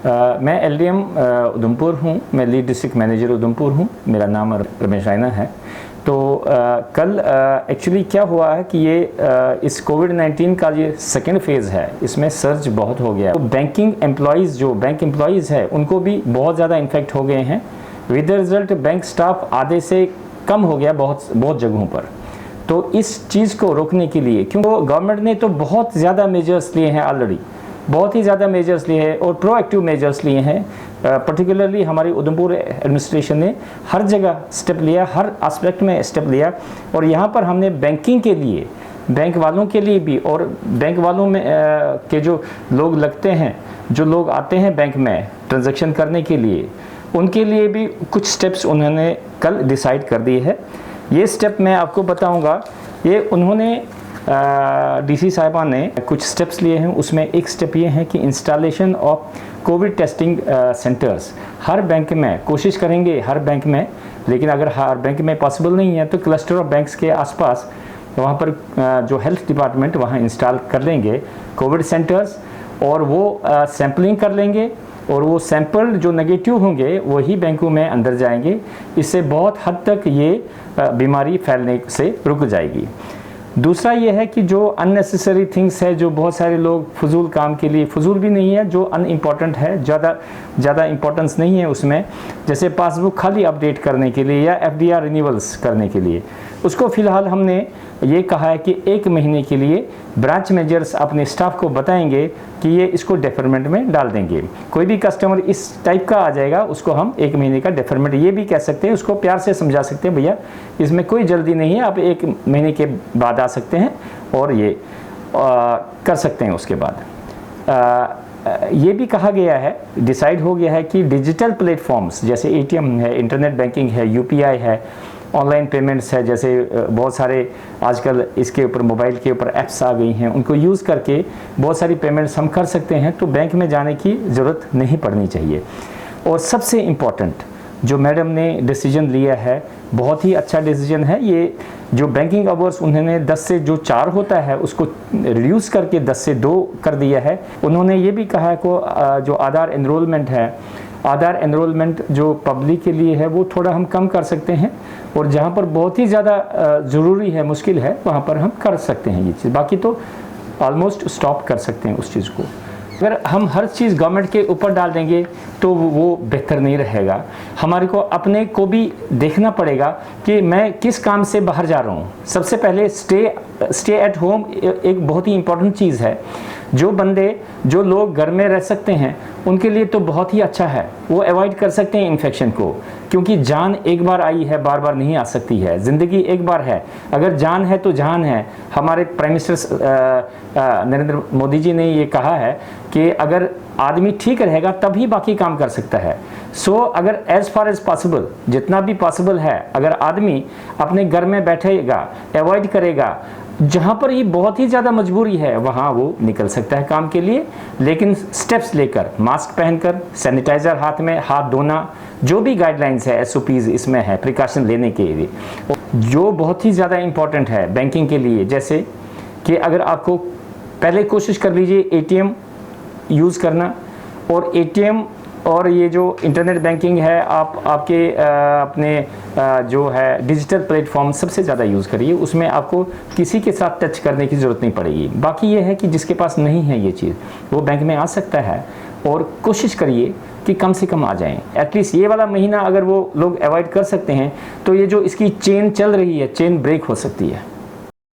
मैं एलडीएम उधमपुर हूँ, मैं लीड डिस्ट्रिक्ट मैनेजर उधमपुर हूँ। मेरा नाम रमेश रायना है। तो कल एक्चुअली क्या हुआ है कि ये इस कोविड-19 का ये सेकेंड फेज़ है, इसमें सर्ज बहुत हो गया। तो बैंकिंग एम्प्लॉइज़ जो बैंक एम्प्लॉइज़ है उनको भी बहुत ज़्यादा इन्फेक्ट हो गए हैं। With the result bank staff आधे से कम हो गया बहुत जगहों पर। तो इस चीज़ को रोकने के लिए, क्योंकि गवर्नमेंट ने तो बहुत ज़्यादा मेजर्स लिए हैं ऑलरेडी, बहुत ही ज़्यादा मेजर्स लिए हैं और प्रोएक्टिव मेजर्स लिए हैं। पर्टिकुलरली हमारी उधमपुर एडमिनिस्ट्रेशन ने हर जगह स्टेप लिया, हर एस्पेक्ट में स्टेप लिया। और यहाँ पर हमने बैंकिंग के लिए, बैंक वालों के लिए भी, और बैंक वालों में के जो लोग लगते हैं, जो लोग आते हैं बैंक में ट्रांजैक्शन करने के लिए, उनके लिए भी कुछ स्टेप्स उन्होंने कल डिसाइड कर दिए है। ये स्टेप मैं आपको बताऊंगा। ये उन्होंने डीसी साहिबा ने कुछ स्टेप्स लिए हैं। उसमें एक स्टेप ये है कि installation of Covid testing centres her bank में कोशिश करेंगे, हर बैंक में। लेकिन अगर हर बैंक में पॉसिबल नहीं है तो क्लस्टर ऑफ बैंक्स के आसपास वहाँ पर जो हेल्थ डिपार्टमेंट वहाँ इंस्टॉल कर लेंगे कोविड सेंटर्स, और वो सैम्पलिंग कर लेंगे, और वो सैंपल जो नेगेटिव होंगे वही बैंकों में अंदर जाएंगे। इससे बहुत हद तक ये बीमारी फैलने से रुक जाएगी। दूसरा ये है कि जो अननेसेसरी थिंग्स है, जो बहुत सारे लोग फजूल काम के लिए, फजूल भी नहीं है, जो अनइम्पॉर्टेंट है, ज़्यादा इम्पोर्टेंस नहीं है उसमें, जैसे पासबुक खाली अपडेट करने के लिए या एफडीआर रिन्यूअल्स करने के लिए, उसको फ़िलहाल हमने ये कहा है कि 1 महीने के लिए ब्रांच मैनेजर्स अपने स्टाफ को बताएंगे कि ये इसको डेफरमेंट में डाल देंगे। कोई भी कस्टमर इस टाइप का आ जाएगा उसको हम 1 महीने का डेफरमेंट ये भी कह सकते हैं, उसको प्यार से समझा सकते हैं, भैया इसमें कोई जल्दी नहीं है, आप 1 महीने के बाद आ सकते हैं और ये कर सकते हैं। उसके बाद ये भी कहा गया है, डिसाइड हो गया है कि डिजिटल प्लेटफॉर्म्स जैसे एटीएम है, इंटरनेट बैंकिंग है, यूपीआई है, ऑनलाइन पेमेंट्स है, जैसे बहुत सारे आजकल इसके ऊपर मोबाइल के ऊपर ऐप्स आ गई हैं, उनको यूज़ करके बहुत सारी पेमेंट्स हम कर सकते हैं। तो बैंक में जाने की ज़रूरत नहीं पड़नी चाहिए। और सबसे इम्पॉर्टेंट जो मैडम ने डिसीजन लिया है, बहुत ही अच्छा डिसीजन है। ये जो बैंकिंग आवर्स उन्होंने 10 से जो 4 होता है उसको रिड्यूस करके 10 से 2 कर दिया है। उन्होंने ये भी कहा है को जो आधार एनरोलमेंट है, आधार एनरोलमेंट जो पब्लिक के लिए है वो थोड़ा हम कम कर सकते हैं, और जहाँ पर बहुत ही ज़्यादा ज़रूरी है, मुश्किल है, वहाँ पर हम कर सकते हैं ये चीज़। बाकी तो ऑलमोस्ट स्टॉप कर सकते हैं उस चीज़ को। अगर हम हर चीज़ गवर्नमेंट के ऊपर डाल देंगे तो वो बेहतर नहीं रहेगा। हमारे को अपने को भी देखना पड़ेगा कि मैं किस काम से बाहर जा रहा हूँ। सबसे पहले स्टे एट होम एक बहुत ही इम्पोर्टेंट चीज़ है। जो लोग घर में रह सकते हैं उनके लिए तो बहुत ही अच्छा है, वो अवॉइड कर सकते हैं इन्फेक्शन को, क्योंकि जान एक बार आई है, बार बार नहीं आ सकती है। ज़िंदगी एक बार है, अगर जान है तो जान है। हमारे प्राइम मिनिस्टर नरेंद्र मोदी जी ने ये कहा है कि अगर आदमी ठीक रहेगा तभी बाकी काम कर सकता है। सो अगर एज़ फार एज़ पॉसिबल, जितना भी पॉसिबल है, अगर आदमी अपने घर में बैठेगा, अवॉइड करेगा, जहाँ पर ये बहुत ही ज़्यादा मजबूरी है वहाँ वो निकल सकता है काम के लिए। लेकिन स्टेप्स लेकर, मास्क पहनकर, सैनिटाइज़र हाथ में, हाथ धोना, जो भी गाइडलाइंस है, एसओपीज़ इसमें है प्रिकॉशन लेने के लिए, जो बहुत ही ज़्यादा इम्पॉर्टेंट है बैंकिंग के लिए। जैसे कि अगर आपको पहले कोशिश कर लीजिए एटीएम यूज़ करना, और एटीएम और ये जो इंटरनेट बैंकिंग है, आप आपके अपने जो है डिजिटल प्लेटफॉर्म सबसे ज़्यादा यूज़ करिए। उसमें आपको किसी के साथ टच करने की ज़रूरत नहीं पड़ेगी। बाकी ये है कि जिसके पास नहीं है ये चीज़, वो बैंक में आ सकता है, और कोशिश करिए कि कम से कम आ जाएं। एटलीस्ट ये वाला महीना अगर वो लोग अवॉइड कर सकते हैं तो ये जो इसकी चेन चल रही है, चेन ब्रेक हो सकती है।